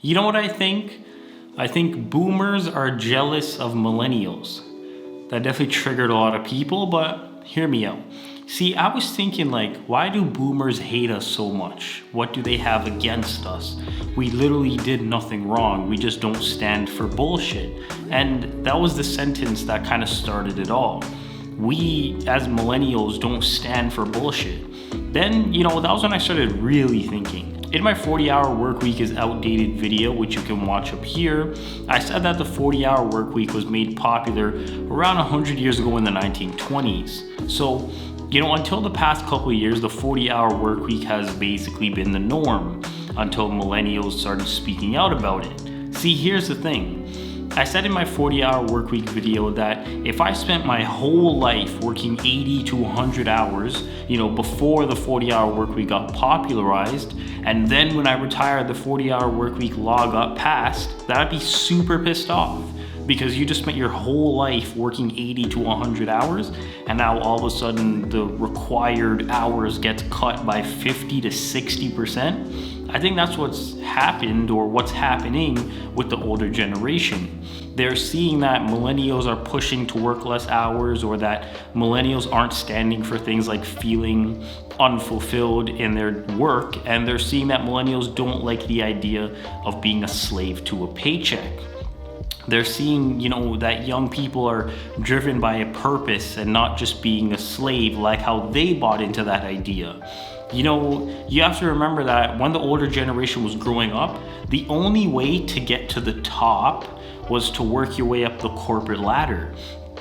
You know what I think? I think boomers are jealous of millennials. That definitely triggered a lot of people, but hear me out. See, I was thinking why do boomers hate us so much? What do they have against us? We literally did nothing wrong. We just don't stand for bullshit. And that was the sentence that kind of started it all. We, as millennials, don't stand for bullshit. Then, that was when I started really thinking. In my 40-hour work week is outdated video, which you can watch up here, I said that the 40-hour work week was made popular around 100 years ago in the 1920s. So, until the past couple of years, the 40-hour work week has basically been the norm until millennials started speaking out about it. See, here's the thing. I said in my 40-hour work week video that if I spent my whole life working 80 to 100 hours, before the 40-hour work week got popularized, and then when I retired, the 40-hour work week law got passed, that I'd be super pissed off. Because you just spent your whole life working 80 to 100 hours, and now all of a sudden the required hours gets cut by 50 to 60%. I think that's what's happened, or what's happening with the older generation. They're seeing that millennials are pushing to work less hours, or that millennials aren't standing for things like feeling unfulfilled in their work, and they're seeing that millennials don't like the idea of being a slave to a paycheck. They're seeing, that young people are driven by a purpose and not just being a slave, like how they bought into that idea. You have to remember that when the older generation was growing up, the only way to get to the top was to work your way up the corporate ladder.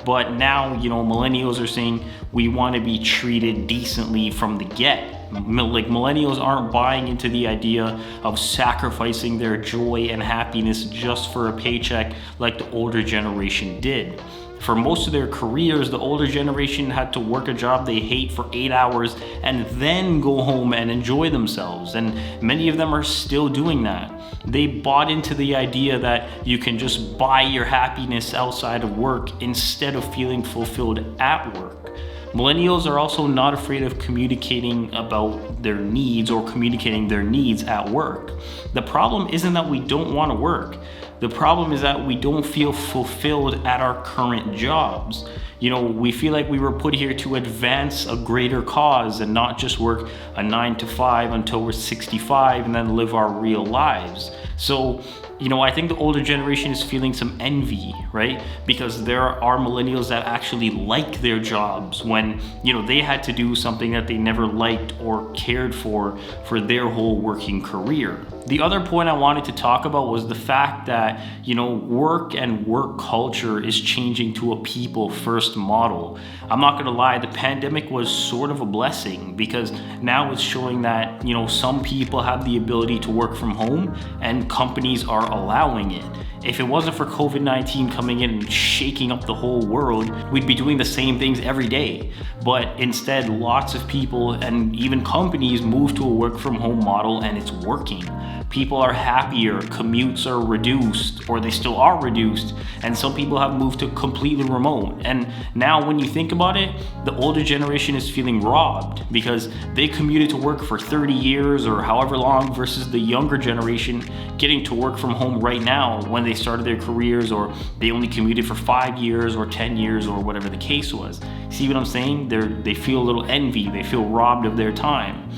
But now, millennials are saying we want to be treated decently from the get. Millennials aren't buying into the idea of sacrificing their joy and happiness just for a paycheck like the older generation did. For most of their careers, the older generation had to work a job they hate for 8 hours and then go home and enjoy themselves. And many of them are still doing that. They bought into the idea that you can just buy your happiness outside of work instead of feeling fulfilled at work. Millennials are also not afraid of communicating about their needs or communicating their needs at work. The problem isn't that we don't want to work. The problem is that we don't feel fulfilled at our current jobs. We feel like we were put here to advance a greater cause and not just work a 9 to 5 until we're 65 and then live our real lives. So, I think the older generation is feeling some envy, right? Because there are millennials that actually like their jobs when, they had to do something that they never liked or cared for their whole working career. The other point I wanted to talk about was the fact that, work and work culture is changing to a people first model. I'm not gonna lie, the pandemic was sort of a blessing because now it's showing that, some people have the ability to work from home and companies are allowing it. If it wasn't for COVID-19 coming in and shaking up the whole world, we'd be doing the same things every day. But instead, lots of people and even companies moved to a work from home model and it's working. People are happier, commutes are reduced, or they still are reduced, and some people have moved to completely remote. And now when you think about it, the older generation is feeling robbed because they commuted to work for 30 years or however long versus the younger generation getting to work from home right now when they started their careers, or they only commuted for 5 years or 10 years or whatever the case was. See what I'm saying? They feel a little envy, they feel robbed of their time.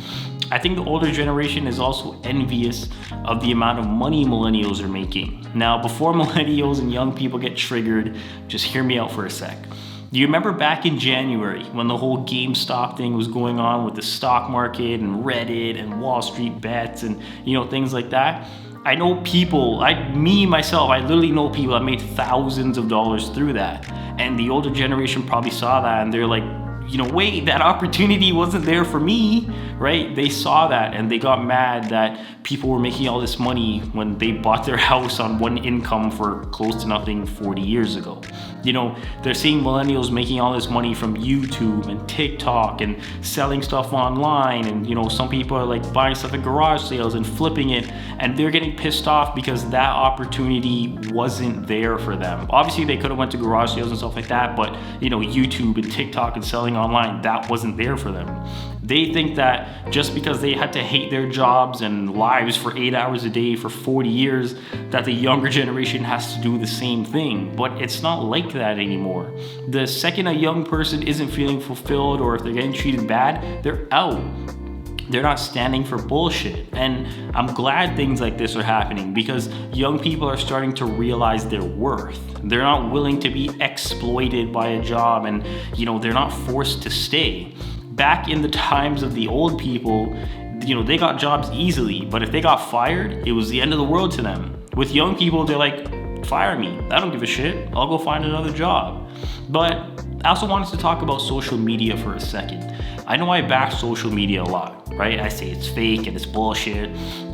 I think the older generation is also envious of the amount of money millennials are making. Now, before millennials and young people get triggered, just hear me out for a sec. Do you remember back in January when the whole GameStop thing was going on with the stock market and Reddit and Wall Street bets and things like that? I know people, myself, I literally know people that made thousands of dollars through that. And the older generation probably saw that and they're like, wait, that opportunity wasn't there for me, right? They saw that and they got mad that people were making all this money when they bought their house on one income for close to nothing 40 years ago. They're seeing millennials making all this money from YouTube and TikTok and selling stuff online. And, some people are like buying stuff at garage sales and flipping it. And they're getting pissed off because that opportunity wasn't there for them. Obviously, they could have went to garage sales and stuff like that. But, YouTube and TikTok and selling online, that wasn't there for them. They think that just because they had to hate their jobs and lives for 8 hours a day for 40 years, that the younger generation has to do the same thing. But it's not like that anymore. The second a young person isn't feeling fulfilled, or if they're getting treated bad, they're out. They're not standing for bullshit. And I'm glad things like this are happening, because young people are starting to realize their worth. They're not willing to be exploited by a job, and they're not forced to stay. Back in the times of the old people, they got jobs easily, but if they got fired, it was the end of the world to them. With young people, they're like, fire me, I don't give a shit, I'll go find another job. But I also wanted to talk about social media for a second. I know I bash social media a lot, right? I say it's fake and it's bullshit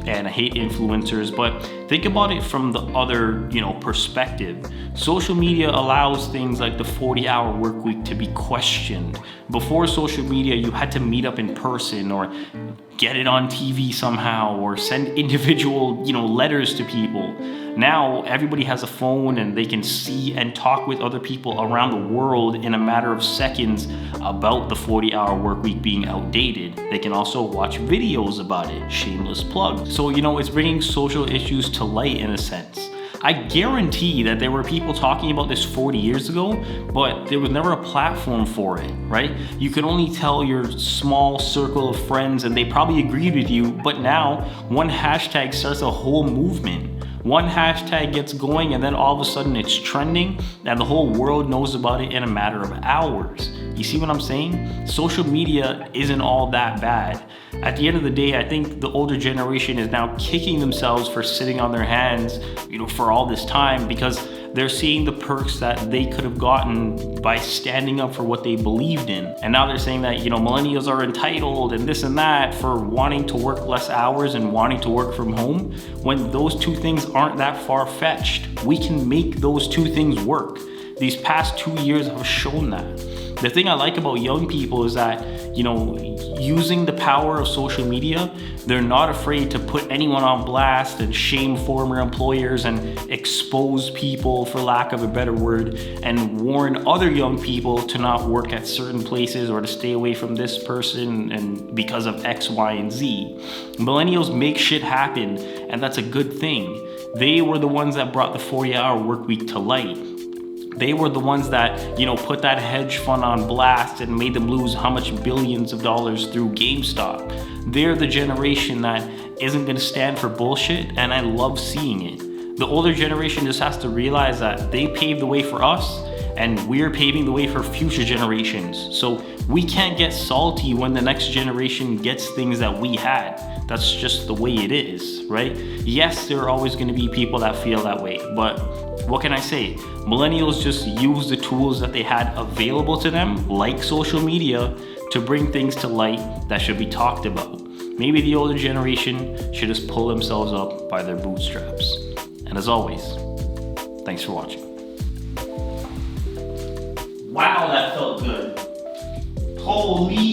and I hate influencers, but think about it from the other, perspective. Social media allows things like the 40-hour work week to be questioned. Before social media, you had to meet up in person or get it on TV somehow or send individual, letters to people. Now everybody has a phone and they can see and talk with other people around the world in a matter of seconds about the 40-hour work week being outdated. They can also watch videos about it, shameless plug. So, it's bringing social issues to light in a sense. I guarantee that there were people talking about this 40 years ago, but there was never a platform for it, right? You could only tell your small circle of friends and they probably agreed with you, but now one hashtag starts a whole movement. One hashtag gets going and then all of a sudden it's trending and the whole world knows about it in a matter of hours. You see what I'm saying? Social media isn't all that bad. At the end of the day, I think the older generation is now kicking themselves for sitting on their hands, for all this time, because they're seeing the perks that they could have gotten by standing up for what they believed in. And now they're saying that, millennials are entitled and this and that for wanting to work less hours and wanting to work from home, when those two things aren't that far-fetched. We can make those two things work. These past 2 years have shown that. The thing I like about young people is that, using the power of social media, they're not afraid to put anyone on blast and shame former employers and expose people, for lack of a better word, and warn other young people to not work at certain places or to stay away from this person and because of X, Y, and Z. Millennials make shit happen, and that's a good thing. They were the ones that brought the 40-hour work week to light. They were the ones that, put that hedge fund on blast and made them lose how much billions of dollars through GameStop. They're the generation that isn't going to stand for bullshit, and I love seeing it. The older generation just has to realize that they paved the way for us, and we're paving the way for future generations. So we can't get salty when the next generation gets things that we had. That's just the way it is, right? Yes, there are always going to be people that feel that way, but what can I say? Millennials just use the tools that they had available to them, like social media, to bring things to light that should be talked about. Maybe the older generation should just pull themselves up by their bootstraps. And as always, thanks for watching. Wow, that felt good. Holy